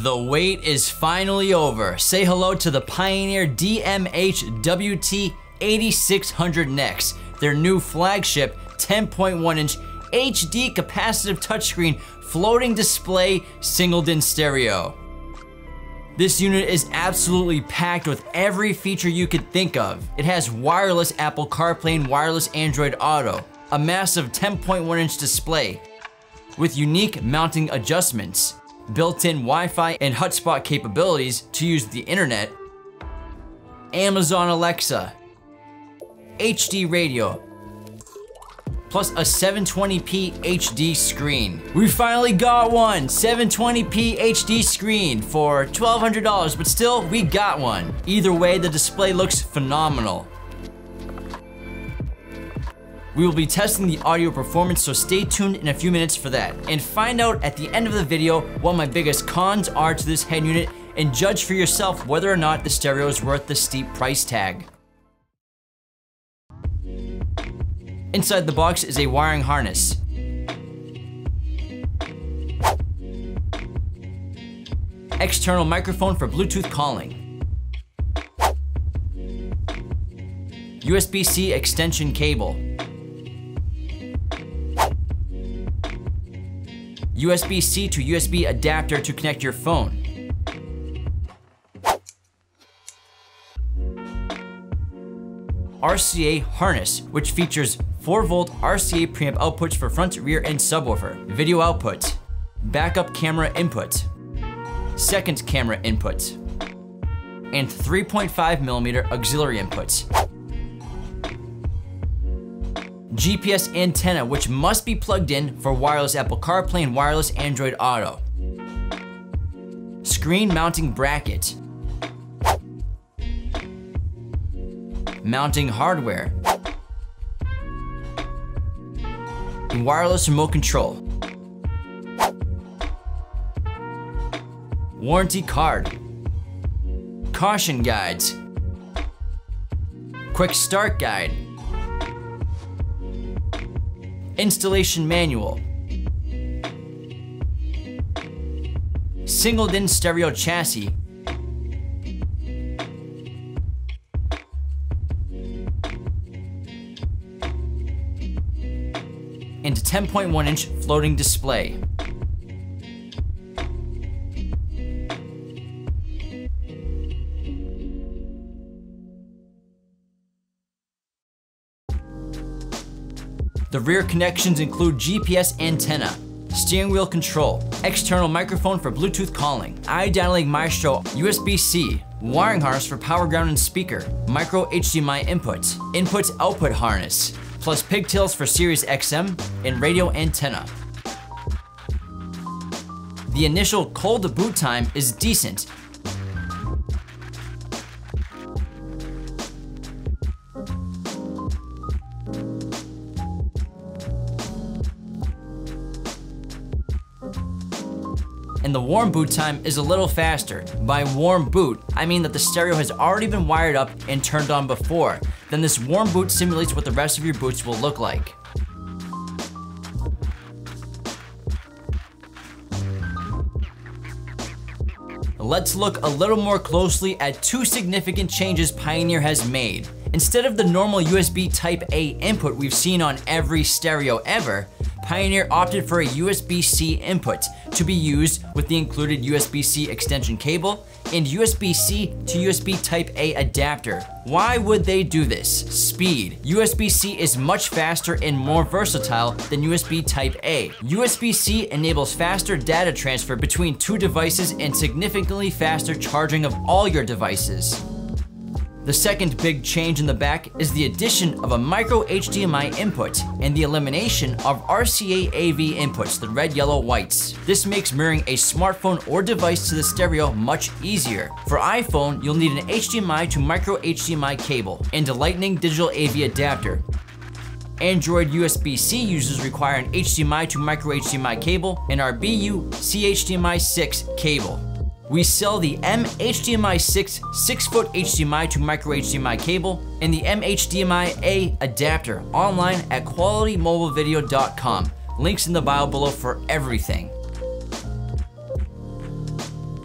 The wait is finally over. Say hello to the Pioneer DMH-WT8600NEX, their new flagship 10.1-inch HD capacitive touchscreen floating display single-DIN stereo. This unit is absolutely packed with every feature you could think of. It has wireless Apple CarPlay and wireless Android Auto, a massive 10.1-inch display with unique mounting adjustments, built-in Wi-Fi and hotspot capabilities to use the internet, Amazon Alexa, HD radio, plus a 720p HD screen. We finally got one, 720p HD screen for $1,200, but still, we got one. Either way, the display looks phenomenal. We will be testing the audio performance, so stay tuned in a few minutes for that. And find out at the end of the video what my biggest cons are to this head unit and judge for yourself whether or not the stereo is worth the steep price tag. Inside the box is a wiring harness, external microphone for Bluetooth calling, USB-C extension cable, USB-C to USB adapter to connect your phone, RCA harness, which features 4-volt RCA preamp outputs for front, rear, and subwoofer, video output, backup camera input, second camera input, and 3.5mm auxiliary inputs. GPS antenna, which must be plugged in for wireless Apple CarPlay and wireless Android Auto. Screen mounting bracket. Mounting hardware. And wireless remote control. Warranty card. Caution guides. Quick start guide. Installation manual. Single-DIN stereo chassis. And a 10.1-inch floating display. The rear connections include GPS antenna, steering wheel control, external microphone for Bluetooth calling, iDataLink Maestro USB-C, wiring harness for power ground and speaker, micro HDMI inputs, input-output harness, plus pigtails for Sirius XM and radio antenna. The initial cold boot time is decent. And the warm boot time is a little faster. By warm boot, I mean that the stereo has already been wired up and turned on before. Then this warm boot simulates what the rest of your boots will look like. Let's look a little more closely at two significant changes Pioneer has made. Instead of the normal USB Type-A input we've seen on every stereo ever, Pioneer opted for a USB-C input to be used with the included USB-C extension cable and USB-C to USB Type-A adapter. Why would they do this? Speed. USB-C is much faster and more versatile than USB Type-A. USB-C enables faster data transfer between two devices and significantly faster charging of all your devices. The second big change in the back is the addition of a micro HDMI input and the elimination of RCA AV inputs, the red, yellow, whites. This makes mirroring a smartphone or device to the stereo much easier. For iPhone, you'll need an HDMI to micro HDMI cable and a Lightning digital AV adapter. Android USB-C users require an HDMI to micro HDMI cable and our BU CHDMI 6 cable. We sell the M-HDMI 6-foot HDMI to micro HDMI cable and the M-HDMI-A adapter online at qualitymobilevideo.com. Links in the bio below for everything.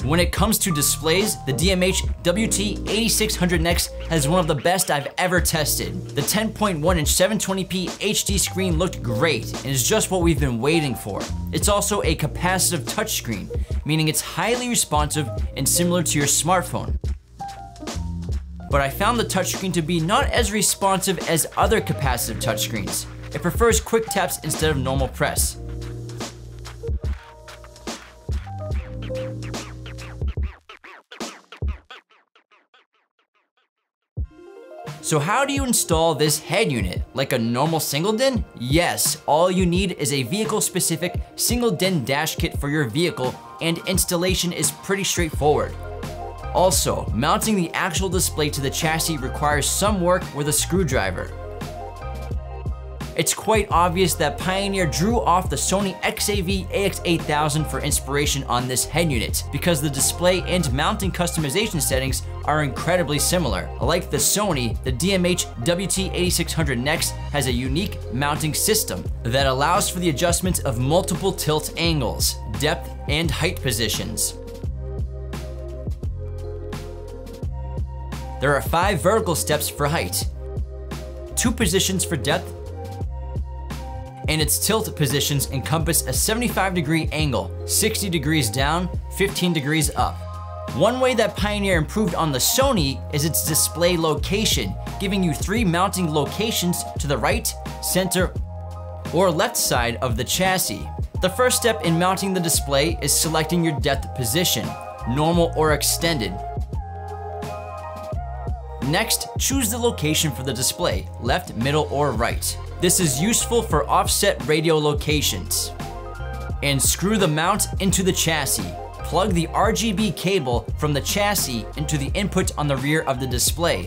When it comes to displays, the DMH-WT8600NEX has one of the best I've ever tested. The 10.1-inch 720p HD screen looked great and is just what we've been waiting for. It's also a capacitive touchscreen, meaning it's highly responsive and similar to your smartphone. But I found the touchscreen to be not as responsive as other capacitive touchscreens. It prefers quick taps instead of normal press. So how do you install this head unit? Like a normal single DIN? Yes, all you need is a vehicle-specific single DIN dash kit for your vehicle, and installation is pretty straightforward. Also, mounting the actual display to the chassis requires some work with a screwdriver. It's quite obvious that Pioneer drew off the Sony XAV-AX8000 for inspiration on this head unit, because the display and mounting customization settings are incredibly similar. Like the Sony, the DMH-WT8600NEX has a unique mounting system that allows for the adjustment of multiple tilt angles, depth, and height positions. There are 5 vertical steps for height, 2 positions for depth, and its tilt positions encompass a 75-degree angle, 60 degrees down, 15 degrees up. One way that Pioneer improved on the Sony is its display location, giving you 3 mounting locations to the right, center, or left side of the chassis. The first step in mounting the display is selecting your depth position, normal or extended. Next, choose the location for the display, left, middle, or right. This is useful for offset radio locations. And screw the mount into the chassis. Plug the RGB cable from the chassis into the input on the rear of the display.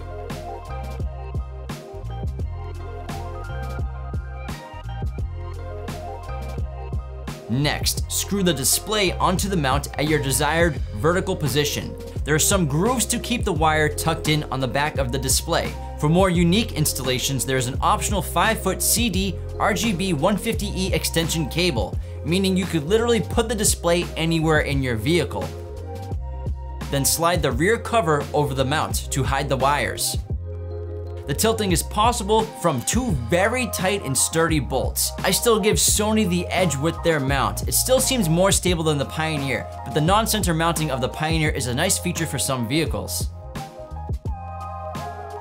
Next, screw the display onto the mount at your desired vertical position. There are some grooves to keep the wire tucked in on the back of the display. For more unique installations, there's an optional 5-foot CD RGB 150E extension cable, meaning you could literally put the display anywhere in your vehicle. Then slide the rear cover over the mount to hide the wires. The tilting is possible from 2 very tight and sturdy bolts. I still give Sony the edge with their mount. It still seems more stable than the Pioneer, but the non-center mounting of the Pioneer is a nice feature for some vehicles.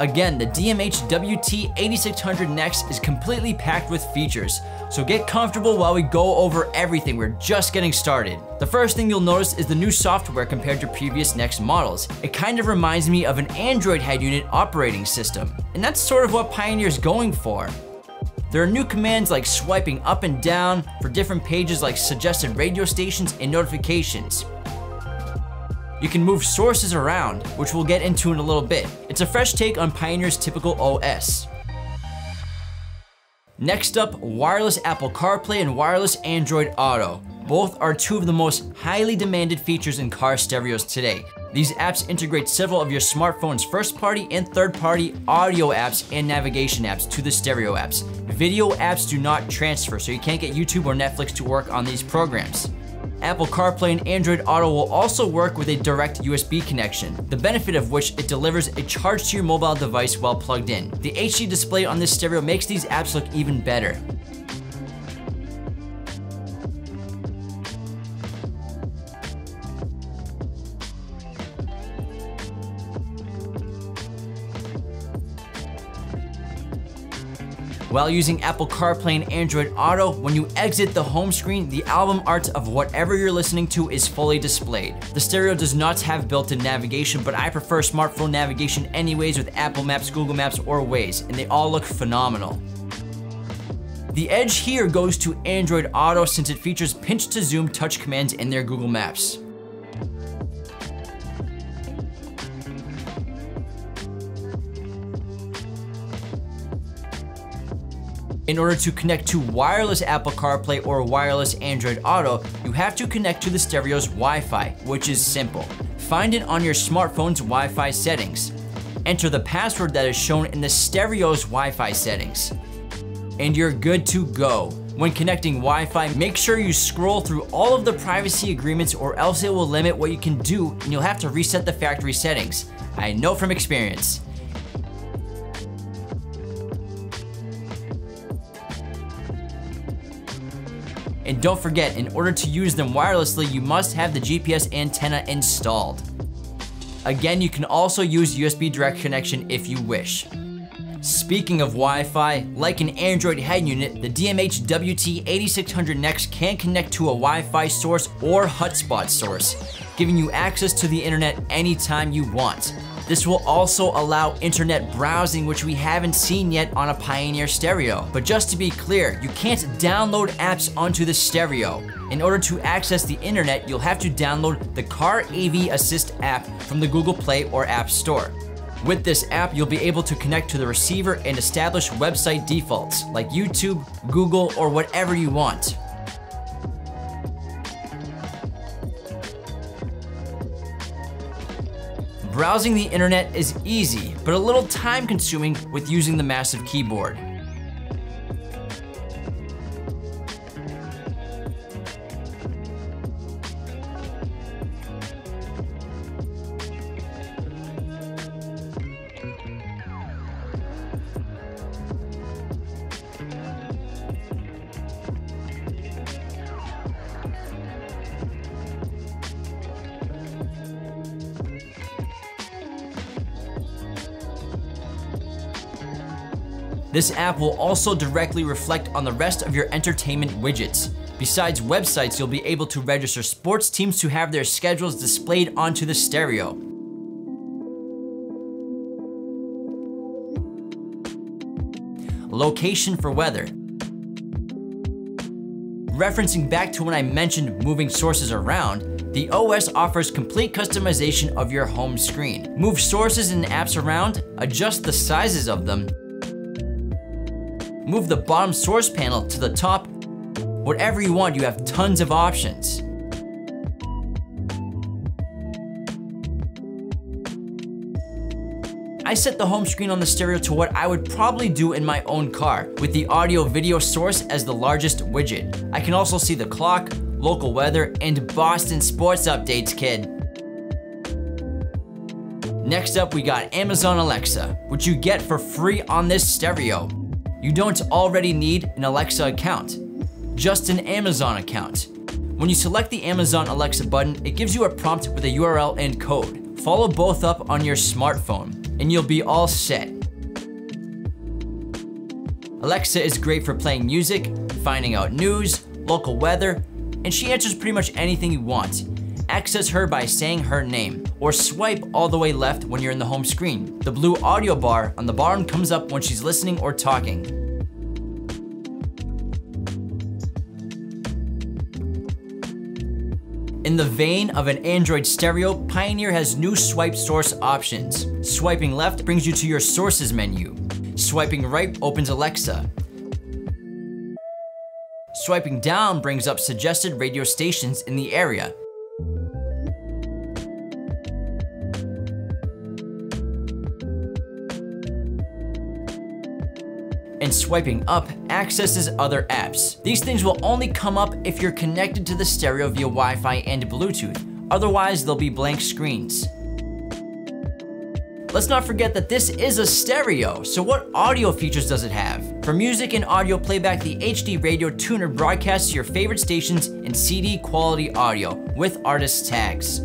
Again, the DMH-WT8600NEX is completely packed with features, so get comfortable while we go over everything. We're just getting started. The first thing you'll notice is the new software compared to previous NEX models. It kind of reminds me of an Android head unit operating system, and that's sort of what Pioneer's going for. There are new commands like swiping up and down for different pages like suggested radio stations and notifications. You can move sources around, which we'll get into in a little bit. It's a fresh take on Pioneer's typical OS. Next up, wireless Apple CarPlay and wireless Android Auto. Both are 2 of the most highly demanded features in car stereos today. These apps integrate several of your smartphone's first-party and third-party audio apps and navigation apps to the stereo apps. Video apps do not transfer, so you can't get YouTube or Netflix to work on these programs. Apple CarPlay and Android Auto will also work with a direct USB connection, the benefit of which it delivers a charge to your mobile device while plugged in. The HD display on this stereo makes these apps look even better. While using Apple CarPlay and Android Auto, when you exit the home screen, the album art of whatever you're listening to is fully displayed. The stereo does not have built-in navigation, but I prefer smartphone navigation anyways with Apple Maps, Google Maps, or Waze, and they all look phenomenal. The edge here goes to Android Auto since it features pinch to zoom touch commands in their Google Maps. In order to connect to wireless Apple CarPlay or wireless Android Auto, you have to connect to the stereo's Wi-Fi, which is simple. Find it on your smartphone's Wi-Fi settings. Enter the password that is shown in the stereo's Wi-Fi settings. and you're good to go. When connecting Wi-Fi, make sure you scroll through all of the privacy agreements or else it will limit what you can do and you'll have to reset the factory settings. I know from experience. And don't forget, in order to use them wirelessly, you must have the GPS antenna installed. Again, you can also use USB direct connection if you wish. Speaking of Wi-Fi, like an Android head unit, the DMH-WT8600NEX can connect to a Wi-Fi source or hotspot source, giving you access to the internet anytime you want. This will also allow internet browsing, which we haven't seen yet on a Pioneer stereo. But just to be clear, you can't download apps onto the stereo. In order to access the internet, you'll have to download the Car AV Assist app from the Google Play or App Store. With this app, you'll be able to connect to the receiver and establish website defaults like YouTube, Google, or whatever you want. Browsing the internet is easy, but a little time consuming with using the massive keyboard. This app will also directly reflect on the rest of your entertainment widgets. Besides websites, you'll be able to register sports teams to have their schedules displayed onto the stereo. Location for weather. Referencing back to when I mentioned moving sources around, the OS offers complete customization of your home screen. Move sources and apps around, adjust the sizes of them, move the bottom source panel to the top. Whatever you want, you have tons of options. I set the home screen on the stereo to what I would probably do in my own car, with the audio-video source as the largest widget. I can also see the clock, local weather, and Boston sports updates, kid. Next up, we got Amazon Alexa, which you get for free on this stereo. You don't already need an Alexa account, just an Amazon account. When you select the Amazon Alexa button, it gives you a prompt with a URL and code. Follow both up on your smartphone, and you'll be all set. Alexa is great for playing music, finding out news, local weather, and she answers pretty much anything you want. Access her by saying her name, or swipe all the way left when you're in the home screen. The blue audio bar on the bottom comes up when she's listening or talking. In the vein of an Android stereo, Pioneer has new swipe source options. Swiping left brings you to your sources menu. Swiping right opens Alexa. Swiping down brings up suggested radio stations in the area. And swiping up accesses other apps. These things will only come up if you're connected to the stereo via Wi-Fi and Bluetooth. Otherwise, they'll be blank screens. Let's not forget that this is a stereo, so what audio features does it have? For music and audio playback, the HD Radio Tuner broadcasts your favorite stations in CD quality audio with artist tags.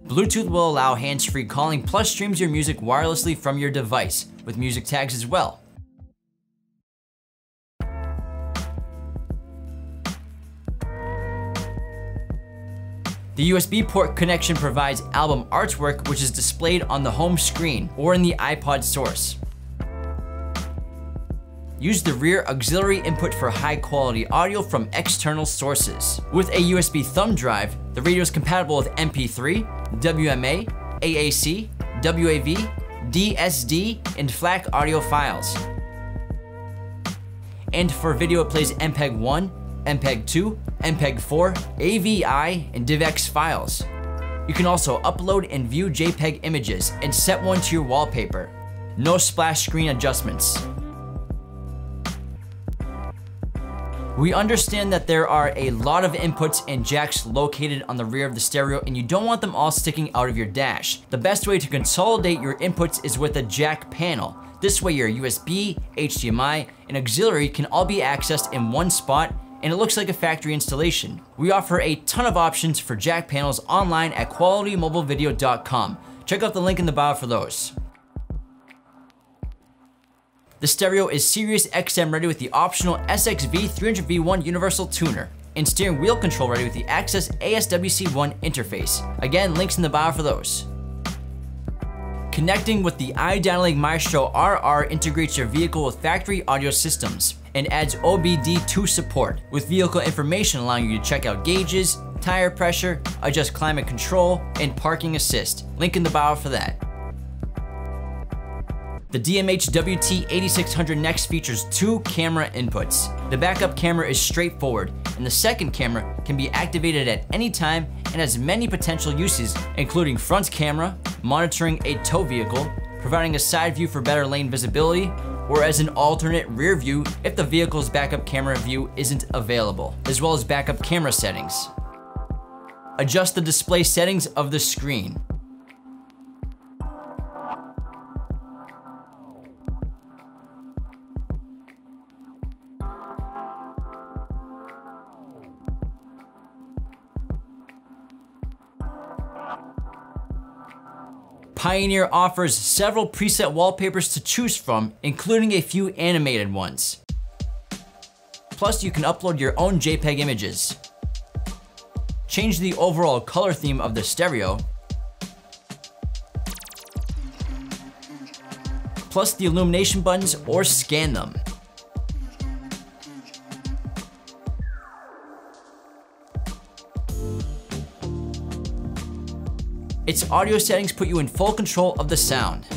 Bluetooth will allow hands-free calling, plus streams your music wirelessly from your device, with music tags as well. The USB port connection provides album artwork, which is displayed on the home screen or in the iPod source. Use the rear auxiliary input for high-quality audio from external sources. With a USB thumb drive, the radio is compatible with MP3, WMA, AAC, WAV, DSD, and FLAC audio files. And for video, it plays MPEG 1, MPEG 2, MPEG-4, AVI, and DivX files. You can also upload and view JPEG images and set one to your wallpaper. No splash screen adjustments. We understand that there are a lot of inputs and jacks located on the rear of the stereo, and you don't want them all sticking out of your dash. The best way to consolidate your inputs is with a jack panel. This way your USB, HDMI, and auxiliary can all be accessed in one spot, and it looks like a factory installation. We offer a ton of options for jack panels online at qualitymobilevideo.com. Check out the link in the bio for those. The stereo is Sirius XM ready with the optional SXV 300V1 universal tuner, and steering wheel control ready with the Axxess ASWC1 interface. Again, links in the bio for those. Connecting with the iDataLink Maestro RR integrates your vehicle with factory audio systems and adds OBD2 support, with vehicle information allowing you to check out gauges, tire pressure, adjust climate control, and parking assist. Link in the bio for that. The DMH-WT8600NEX features 2 camera inputs. The backup camera is straightforward, and the second camera can be activated at any time and has many potential uses, including front camera, monitoring a tow vehicle, providing a side view for better lane visibility, or as an alternate rear view if the vehicle's backup camera view isn't available, as well as backup camera settings. Adjust the display settings of the screen. Pioneer offers several preset wallpapers to choose from, including a few animated ones. Plus, you can upload your own JPEG images. Change the overall color theme of the stereo. Plus the illumination buttons, or scan them. Its audio settings put you in full control of the sound.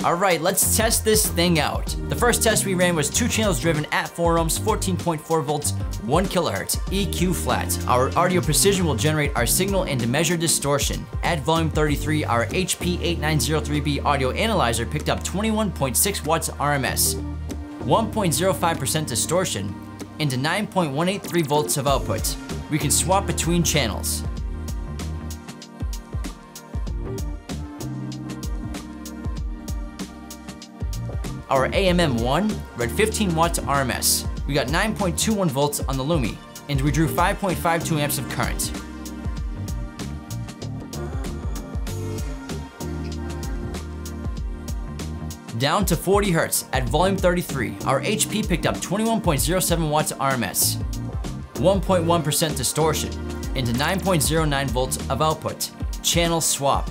Alright, let's test this thing out. The first test we ran was 2 channels driven at 4 ohms, 14.4 volts, 1 kilohertz, EQ flat. Our audio precision will generate our signal and to measure distortion. At volume 33, our HP8903B audio analyzer picked up 21.6 watts RMS, 1.05% distortion, and to 9.183 volts of output. We can swap between channels. Our AMM1 read 15 watts RMS. We got 9.21 volts on the Lumi, and we drew 5.52 amps of current. Down to 40 hertz at volume 33, our HP picked up 21.07 watts RMS, 1.1% distortion, and to 9.09 volts of output. Channel swap.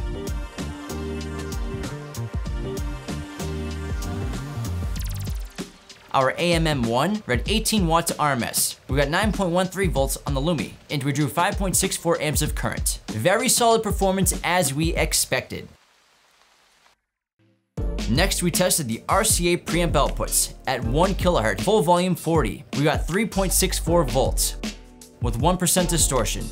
Our AMM1 read 18 watts RMS. We got 9.13 volts on the Lumi, and we drew 5.64 amps of current. Very solid performance as we expected. Next, we tested the RCA preamp outputs at 1 kHz, full volume 40. We got 3.64 volts with 1% distortion.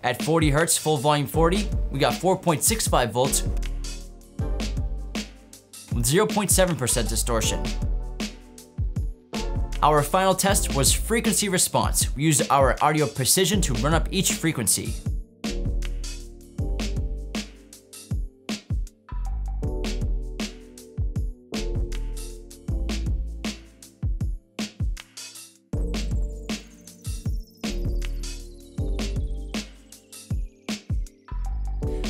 At 40 Hz, full volume 40, we got 4.65 volts with 0.7% distortion. Our final test was frequency response. We used our audio precision to run up each frequency.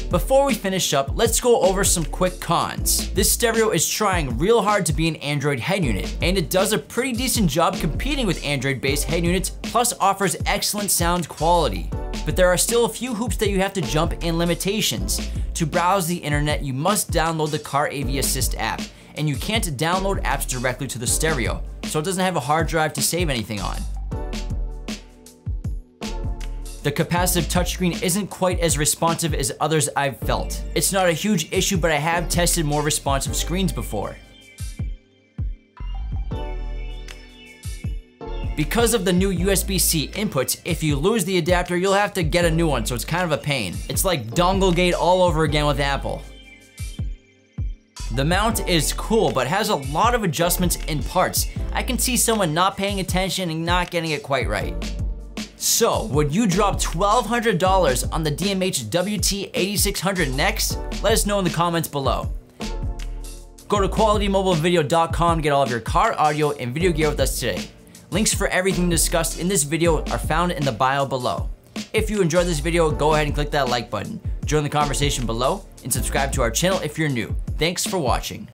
Before we finish up, let's go over some quick cons. This stereo is trying real hard to be an Android head unit, and it does a pretty decent job competing with Android-based head units, plus offers excellent sound quality. But there are still a few hoops that you have to jump and limitations. To browse the internet, you must download the Car AV Assist app, and you can't download apps directly to the stereo, so it doesn't have a hard drive to save anything on. The capacitive touchscreen isn't quite as responsive as others I've felt. It's not a huge issue, but I have tested more responsive screens before. Because of the new USB-C inputs, if you lose the adapter, you'll have to get a new one, so it's kind of a pain. It's like Donglegate all over again with Apple. The mount is cool, but has a lot of adjustments in parts. I can see someone not paying attention and not getting it quite right. So, would you drop $1,200 on the DMH-WT8600NEX? Let us know in the comments below. Go to qualitymobilevideo.com to get all of your car audio and video gear with us today. Links for everything discussed in this video are found in the bio below. If you enjoyed this video, go ahead and click that like button, join the conversation below, and subscribe to our channel if you're new. Thanks for watching.